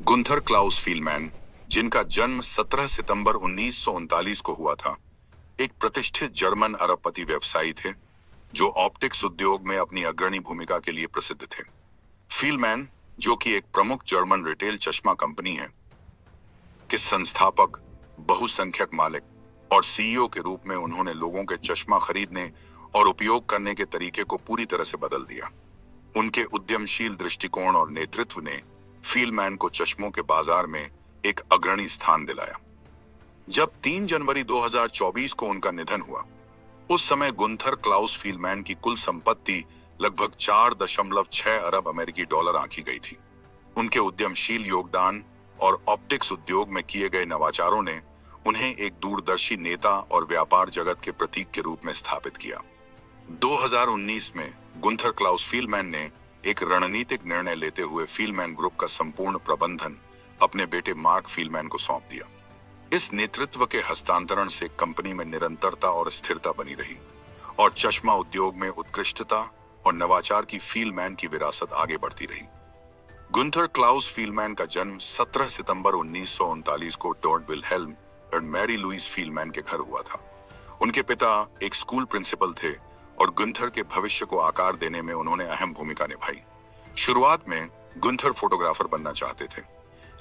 Gunther Klaus फीलमैन, जिनका जन्म 17 सितंबर 1939 को हुआ था, एक प्रतिष्ठित जर्मन अरबपति व्यवसायी थे जो ऑप्टिक्स उद्योग में अपनी अग्रणी भूमिका के लिए प्रसिद्ध थे। फीलमैन, जो कि एक प्रमुख जर्मन रिटेल चश्मा कंपनी है, के संस्थापक, बहुसंख्यक मालिक और सीईओ के रूप में उन्होंने लोगों के चश्मा खरीदने और उपयोग करने के तरीके को पूरी तरह से बदल दिया। उनके उद्यमशील दृष्टिकोण और नेतृत्व ने फीलमैन को चश्मों के बाजार में एक अग्रणी स्थान दिलाया। जब 3 जनवरी 2024 को उनका निधन हुआ, उस समय गुंथर क्लाउस फीलमैन की कुल संपत्ति लगभग 4.6 अरब अमेरिकी डॉलर आंकी गई थी। उनके उद्यमशील योगदान और ऑप्टिक्स उद्योग में किए गए नवाचारों ने उन्हें एक दूरदर्शी नेता और व्यापार जगत के प्रतीक के रूप में स्थापित किया। 2019 में गुंथर क्लाउस फीलमैन ने एक रणनीतिक निर्णय लेते हुए फीलमैन ग्रुप का संपूर्ण प्रबंधन अपने बेटे मार्क फीलमैन को सौंप दिया। इस नेतृत्व के हस्तांतरण से कंपनी में निरंतरता और स्थिरता बनी रही और चश्मा उद्योग में उत्कृष्टता और नवाचार की फीलमैन की विरासत आगे बढ़ती रही। गुंथर क्लाउस फीलमैन का जन्म 17 सितंबर 1939 को टॉड विल्हेल्म और मैरी लुइस फीलमैन के घर हुआ था। उनके पिता एक स्कूल प्रिंसिपल थे और गुंथर के भविष्य को आकार देने में उन्होंने अहम भूमिका निभाई। शुरुआत में गुंथर फोटोग्राफर बनना चाहते थे,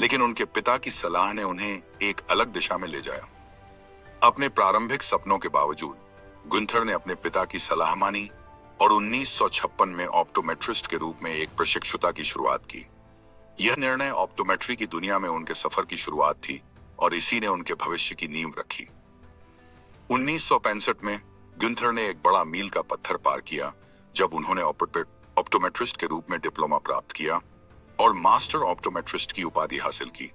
लेकिन उनके पिता की सलाह ने उन्हें एक अलग दिशा में ले जाया। अपने प्रारंभिक सपनों के बावजूद गुंथर ने अपने पिता की सलाह मानी और 1956 में ऑप्टोमेट्रिस्ट के रूप में एक प्रशिक्षुता की शुरुआत की। यह निर्णय ऑप्टोमेट्री की दुनिया में उनके सफर की शुरुआत थी और इसी ने उनके भविष्य की नींव रखी। 1965 में गुंथर ने एक बड़ा मील का पत्थर पार किया जब उन्होंने ऑप्टोमेट्रिस्ट के रूप में डिप्लोमा प्राप्त किया और मास्टर ऑप्टोमेट्रिस्ट की उपाधि हासिल की।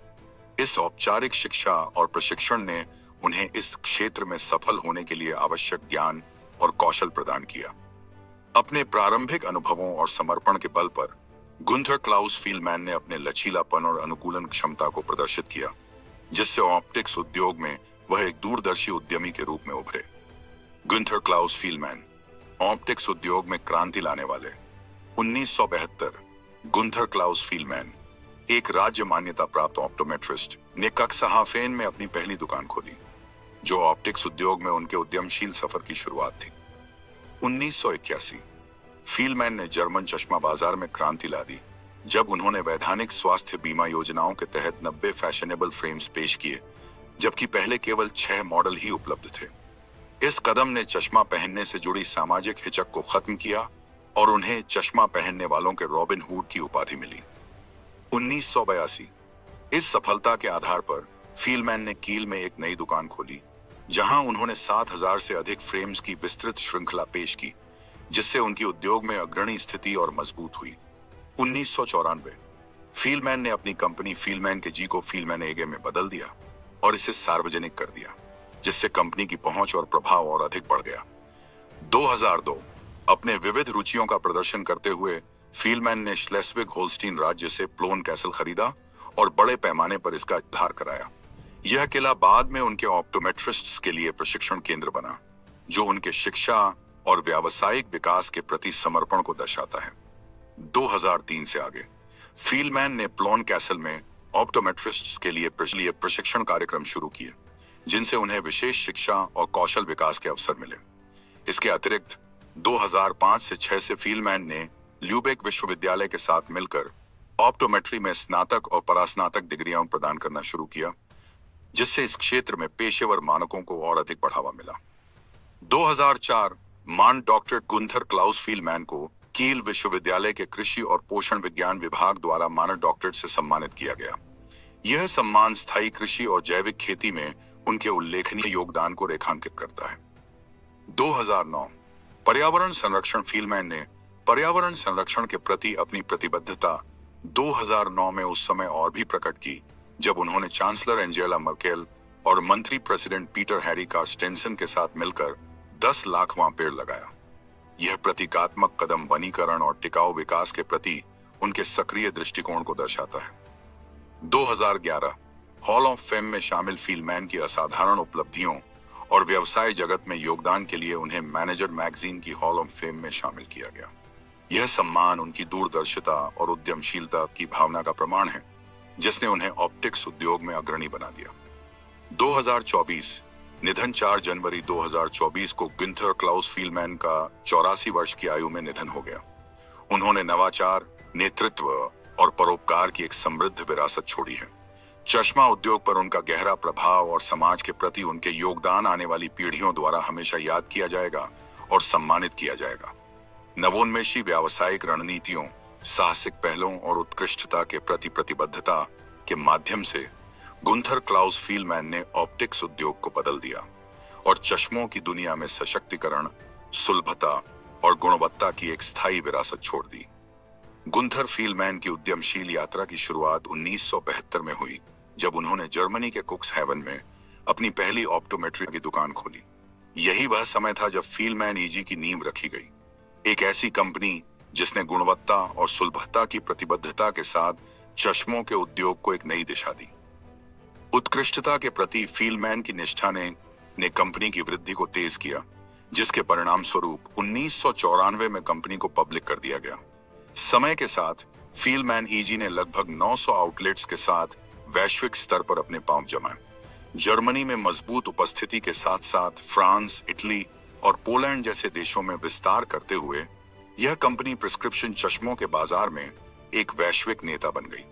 इस औपचारिक शिक्षा और प्रशिक्षण ने उन्हें इस क्षेत्र में सफल होने के लिए आवश्यक ज्ञान और कौशल प्रदान किया। अपने प्रारंभिक अनुभवों और समर्पण के बल पर गुंथर क्लाउस फीलमैन ने अपने लचीलापन और अनुकूलन क्षमता को प्रदर्शित किया, जिससे ऑप्टिक्स उद्योग में वह एक दूरदर्शी उद्यमी के रूप में उभरे। गुंथर क्लाउस फीलमैन, ऑप्टिक्स उद्योग में क्रांति लाने वाले। 1972 गुंथर क्लाउस फीलमैन, एक राज्य मान्यता प्राप्त ऑप्टोमेट्रिस्ट, ने कक्सहाफेन में अपनी पहली दुकान खोली, जो ऑप्टिक्स उद्योग में उनके उद्यमशील सफर की शुरुआत थी। 1981 फीलमैन ने जर्मन चश्मा बाजार में क्रांति ला दी जब उन्होंने वैधानिक स्वास्थ्य बीमा योजनाओं के तहत 90 फैशनेबल फ्रेम्स पेश किए, जबकि पहले केवल 6 मॉडल ही उपलब्ध थे। इस कदम ने चश्मा पहनने से जुड़ी सामाजिक हिचक को खत्म किया और उन्हें चश्मा पहनने वालों के रॉबिन हुड की उपाधि मिली। 1982 इस सफलता के आधार पर फीलमैन ने कील में एक नई दुकान खोली, जहां उन्होंने 7000 से अधिक फ्रेम्स की विस्तृत श्रृंखला पेश की, जिससे उनकी उद्योग में अग्रणी स्थिति और मजबूत हुई। 1994 फीलमैन ने अपनी कंपनी फीलमैन के जी को फीलमैन एगे में बदल दिया और इसे सार्वजनिक कर दिया, जिससे कंपनी की पहुंच और प्रभाव और अधिक बढ़ गया। 2002 अपने विविध रुचियों का प्रदर्शन करते हुए फीलमैन ने श्लेस्विग होल्स्टीन राज्य से प्लोन कैसल खरीदा और बड़े पैमाने पर इसका उद्धार कराया। यह किला बाद में उनके ऑप्टोमेट्रिस्ट्स के लिए प्रशिक्षण केंद्र बना, जो उनके शिक्षा और व्यावसायिक विकास के प्रति समर्पण को दर्शाता है। 2003 से आगे फीलमैन ने प्लोन कैसल में ऑप्टोमेट्रिस्ट्स के लिए प्रशिक्षण कार्यक्रम शुरू किए, जिनसे उन्हें विशेष शिक्षा और कौशल विकास के अवसर मिले। इसके अतिरिक्त 2005 से 6 से फीलमैन ने ल्यूबेक विश्वविद्यालय के साथ मिलकर ऑप्टोमेट्री में स्नातक और परास्नातक डिग्रियां प्रदान करना शुरू किया, जिससे इस क्षेत्र में पेशेवर मानकों को और अधिक बढ़ावा मिला। 2004 मान डॉक्टर गुंथर क्लाउस फीलमैन को कील विश्वविद्यालय के कृषि और पोषण विज्ञान विभाग द्वारा मानद डॉक्टरेट से सम्मानित किया गया। यह सम्मान स्थायी कृषि और जैविक खेती में उनके उल्लेखनीय योगदान को रेखांकित करता है। 2009 पर्यावरण संरक्षण फीलमैन ने पर्यावरण संरक्षण के प्रति अपनी प्रतिबद्धता 2009 में उस समय और भी प्रकट की, जब उन्होंने चांसलर एंजेला मर्केल और मंत्री प्रेसिडेंट पीटर हैरी कार्स्टेंसन के साथ मिलकर 10 लाखवां पेड़ लगाया। यह प्रतीकात्मक कदम वनीकरण और टिकाऊ विकास के प्रति उनके सक्रिय दृष्टिकोण को दर्शाता है। 2011 हॉल ऑफ फेम में शामिल फीलमैन की असाधारण उपलब्धियों और व्यवसाय जगत में योगदान के लिए उन्हें मैनेजर मैगजीन की हॉल ऑफ फेम में शामिल किया गया। यह सम्मान उनकी दूरदर्शिता और उद्यमशीलता की भावना का प्रमाण है, जिसने उन्हें ऑप्टिक्स उद्योग में अग्रणी बना दिया। 2024 निधन 4 जनवरी 2024 को गुंथर क्लाउस फीलमैन का 84 वर्ष की आयु में निधन हो गया। उन्होंने नवाचार, नेतृत्व और परोपकार की एक समृद्ध विरासत छोड़ी है। चश्मा उद्योग पर उनका गहरा प्रभाव और समाज के प्रति उनके योगदान आने वाली पीढ़ियों द्वारा हमेशा याद किया जाएगा और सम्मानित किया जाएगा। नवोन्मेषी व्यावसायिक रणनीतियों, साहसिक पहलों और उत्कृष्टता के प्रति प्रतिबद्धता के माध्यम से गुंथर क्लाउस फीलमैन ने ऑप्टिक्स उद्योग को बदल दिया और चश्मों की दुनिया में सशक्तिकरण, सुलभता और गुणवत्ता की एक स्थायी विरासत छोड़ दी। गुंथर फीलमैन की उद्यमशील यात्रा की शुरुआत 1972 में हुई, जब उन्होंने जर्मनी के कुक्सहैवन में अपनी पहली ऑप्टोमेट्री की दुकान खोली। यही वह समय था जब फीलमैन ईजी की नींव रखी गई, एक ऐसी कंपनी जिसने गुणवत्ता और सुलभता की प्रतिबद्धता के साथ चश्मों के उद्योग को एक नई दिशा दी। उत्कृष्टता के प्रति फीलमैन की निष्ठा ने कंपनी की वृद्धि को तेज किया, जिसके परिणाम स्वरूप 1994 में कंपनी को पब्लिक कर दिया गया। समय के साथ फीलमैन ईजी ने लगभग 900 आउटलेट्स के साथ वैश्विक स्तर पर अपने पांव जमाए। जर्मनी में मजबूत उपस्थिति के साथ साथ फ्रांस, इटली और पोलैंड जैसे देशों में विस्तार करते हुए यह कंपनी प्रिस्क्रिप्शन चश्मों के बाजार में एक वैश्विक नेता बन गई।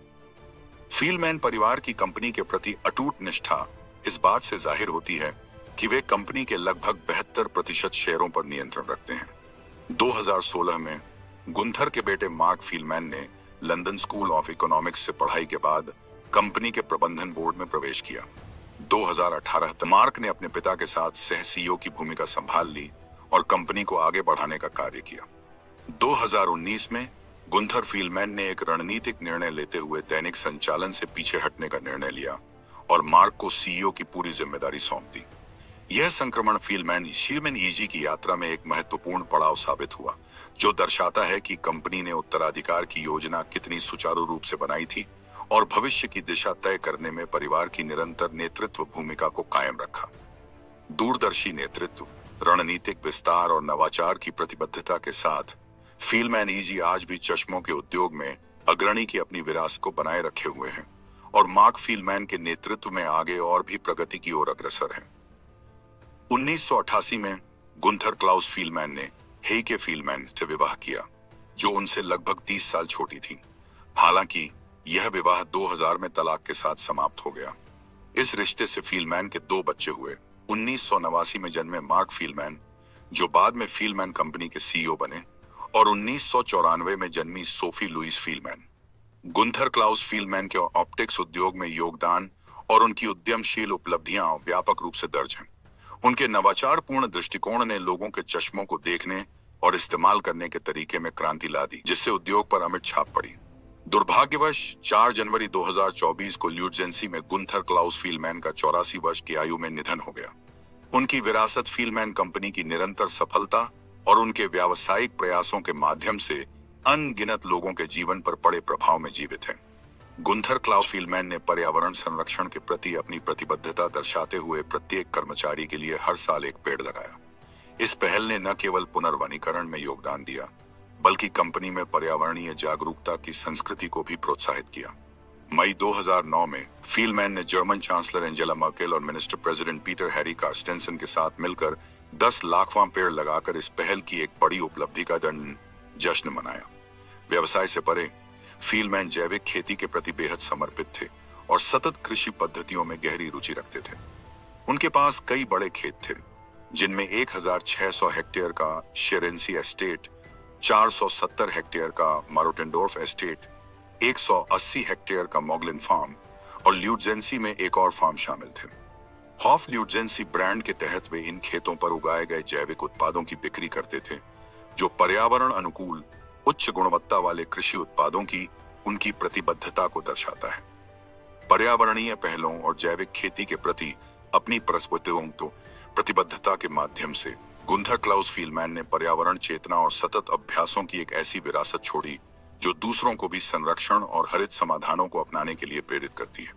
फीलमैन परिवार की कंपनी के प्रति अटूट निष्ठा इस बात से जाहिर होती है कि वे कंपनी के लगभग 72% शेयरों पर नियंत्रण रखते हैं। 2016 में गुंथर के बेटे मार्क फीलमैन ने लंदन स्कूल ऑफ इकोनॉमिक्स से पढ़ाई के बाद कंपनी के प्रबंधन बोर्ड में प्रवेश किया। 2018 तक मार्क ने अपने पिता के साथ सह सीईओ की भूमिका संभाल ली और कंपनी को आगे बढ़ाने का कार्य किया। 2019 में गुंथर फीलमैन ने एक रणनीतिक निर्णय लेते हुए दैनिक संचालन से पीछे हटने का निर्णय लिया और मार्क को सीईओ की पूरी जिम्मेदारी सौंप दी। यह संक्रमण फीलमैन ईजी की यात्रा में एक महत्वपूर्ण पड़ाव साबित हुआ, जो दर्शाता है कि कंपनी ने उत्तराधिकार की योजना कितनी सुचारू रूप से बनाई थी और भविष्य की दिशा तय करने में परिवार की निरंतर नेतृत्व भूमिका को कायम रखा। दूरदर्शी नेतृत्व, रणनीतिक विस्तार और नवाचार की प्रतिबद्धता के साथ फीलमैन ईजी आज भी चश्मों के उद्योग में अग्रणी की अपनी विरासत को बनाए रखे हुए हैं और मार्क फीलमैन के नेतृत्व में आगे और भी प्रगति की ओर अग्रसर है। 1988 में गुंथर क्लाउस फीलमैन ने हेइके फीलमैन से विवाह किया, जो उनसे लगभग 30 साल छोटी थी। हालांकि यह विवाह 2000 में तलाक के साथ समाप्त हो गया। इस रिश्ते से फीलमैन के 2 बच्चे हुए। 1989 में जन्मे मार्क फीलमैन, जो बाद में फीलमैन कंपनी के सीईओ बने, और 1994 में जन्मी सोफी लुइस फीलमैन। गुंथर क्लाउस फीलमैन के ऑप्टिक्स उद्योग में योगदान और उनकी उद्यमशील उपलब्धियां व्यापक रूप से दर्ज हैं। उनके नवाचारपूर्ण दृष्टिकोण ने लोगों के चश्मों को देखने और इस्तेमाल करने के तरीके में क्रांति ला दी, जिससे उद्योग पर अमिट छाप पड़ी। दुर्भाग्यवश 4 जनवरी 2024 को ल्यूजेंसी में गुंथर क्लाउस फीलमैन का 84 वर्ष की आयु में निधन हो गया। उनकी विरासत फीलमैन कंपनी की निरंतर सफलता और उनके व्यावसायिक प्रयासों के माध्यम से अनगिनत लोगों के जीवन पर पड़े प्रभाव में जीवित है। गुंथर क्लाउस फीलमैन ने पर्यावरण संरक्षण के प्रति अपनी प्रतिबद्धता दर्शाते हुए प्रत्येक कर्मचारी के लिए हर साल एक पेड़ लगाया। इस पहल ने न केवल पुनर्वनीकरण में योगदान दिया, बल्कि कंपनी में पर्यावरणीय जागरूकता की संस्कृति को भी प्रोत्साहित किया। मई 2009 में फीलमैन ने जर्मन चांसलर एंजेला मर्केल और मिनिस्टर प्रेसिडेंट पीटर हैरी कार्स्टेंसन के साथ मिलकर 10 लाखवां पेड़ लगाकर इस पहल की एक बड़ी उपलब्धि का जश्न मनाया। व्यवसाय से परे फीलमैन जैविक खेती के प्रति बेहद समर्पित थे और सतत कृषि पद्धतियों में गहरी रुचि रखते थे। उनके पास कई बड़े खेत थे, जिनमें 1600 हेक्टेयर का शेरेंसी एस्टेट, 470 हेक्टेयर का मारोटेंडोर्फ एस्टेट, 180 हेक्टेयर का मॉगलिन फार्म और ल्यूजेंसी में एक और फार्म शामिल थे। हॉफ ल्यूजेंसी ब्रांड के तहत वे इन खेतों पर उगाए गए जैविक उत्पादों की बिक्री करते थे, जो पर्यावरण अनुकूल उच्च गुणवत्ता वाले कृषि उत्पादों की उनकी प्रतिबद्धता को दर्शाता है। पर्यावरणीय पहलों और जैविक खेती के प्रति अपनी प्रतिबद्धता के माध्यम से गुंथर क्लाउस फीलमैन ने पर्यावरण चेतना और सतत अभ्यासों की एक ऐसी विरासत छोड़ी, जो दूसरों को भी संरक्षण और हरित समाधानों को अपनाने के लिए प्रेरित करती है।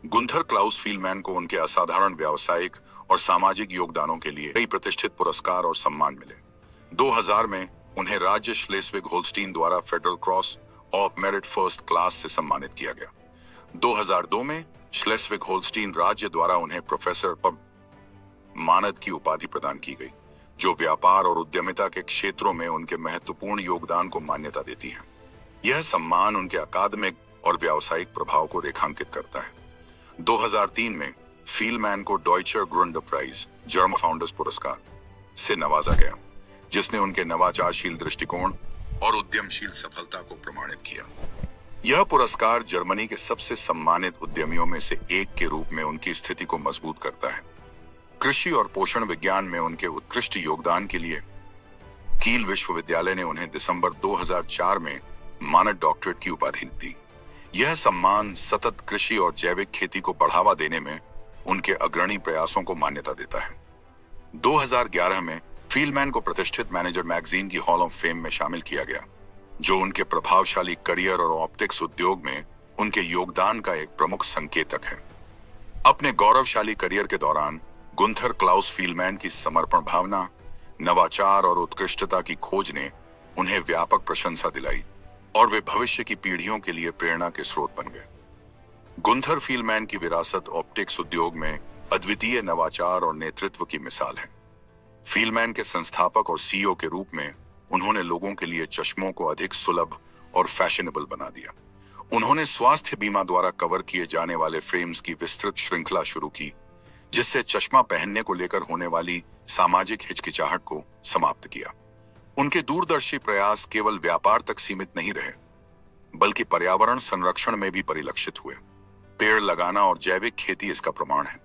गुंथर क्लाउस फीलमैन को उनके असाधारण व्यावसायिक और सामाजिक योगदानों के लिए कई प्रतिष्ठित पुरस्कार और सम्मान मिले। 2000 में उन्हें राज्य श्लेस्विग होल्स्टीन द्वारा federal cross of merit first class से सम्मानित किया गया। 2002 में श्लेस्विग होल्स्टीन राज्य द्वारा उन्हें प्रोफेसर मानद की उपाधि प्रदान की गई, जो व्यापार और उद्यमिता के क्षेत्रों में उनके महत्वपूर्ण योगदान को मान्यता देती है। यह सम्मान उनके अकादमिक और व्यावसायिक प्रभाव को रेखांकित करता है। 2003 में फीलमैन को डॉयचर ग्रुंडर प्राइज जर्मन फाउंडर्स पुरस्कार से नवाजा गया, जिसने उनके नवाचारशील दृष्टिकोण और उद्यमशील सफलता को प्रमाणित किया। यह पुरस्कार जर्मनी के सबसे सम्मानित उद्यमियों में से एक के रूप में उनकी स्थिति को मजबूत करता है। कृषि और पोषण विज्ञान में उनके उत्कृष्ट योगदान के लिए कील विश्वविद्यालय ने उन्हें दिसंबर 2004 में मानद डॉक्टरेट की उपाधि दी। यह सम्मान सतत कृषि और जैविक खेती को बढ़ावा देने में उनके अग्रणी प्रयासों को मान्यता देता है। 2011 में फीलमैन को प्रतिष्ठित मैनेजर मैगजीन की हॉल ऑफ फेम में शामिल किया गया, जो उनके प्रभावशाली करियर और ऑप्टिक्स उद्योग में उनके योगदान का एक प्रमुख संकेतक है। अपने गौरवशाली करियर के दौरान गुंथर क्लाउस फीलमैन की समर्पण भावना, नवाचार और उत्कृष्टता की खोज ने उन्हें व्यापक प्रशंसा दिलाई और वे भविष्य की पीढ़ियों के लिए प्रेरणा के स्रोत बन गए। गुंथर फीलमैन की विरासत ऑप्टिक्स उद्योग में अद्वितीय नवाचार और नेतृत्व की मिसाल है। फीलमैन के संस्थापक और सीईओ के रूप में उन्होंने लोगों के लिए चश्मों को अधिक सुलभ और फैशनेबल बना दिया। उन्होंने स्वास्थ्य बीमा द्वारा कवर किए जाने वाले फ्रेम्स की विस्तृत श्रृंखला शुरू की, जिससे चश्मा पहनने को लेकर होने वाली सामाजिक हिचकिचाहट को समाप्त किया। उनके दूरदर्शी प्रयास केवल व्यापार तक सीमित नहीं रहे, बल्कि पर्यावरण संरक्षण में भी परिलक्षित हुए। पेड़ लगाना और जैविक खेती इसका प्रमाण है।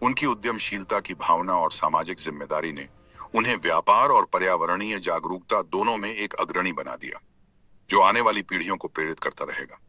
उनकी उद्यमशीलता की भावना और सामाजिक जिम्मेदारी ने उन्हें व्यापार और पर्यावरणीय जागरूकता दोनों में एक अग्रणी बना दिया, जो आने वाली पीढ़ियों को प्रेरित करता रहेगा।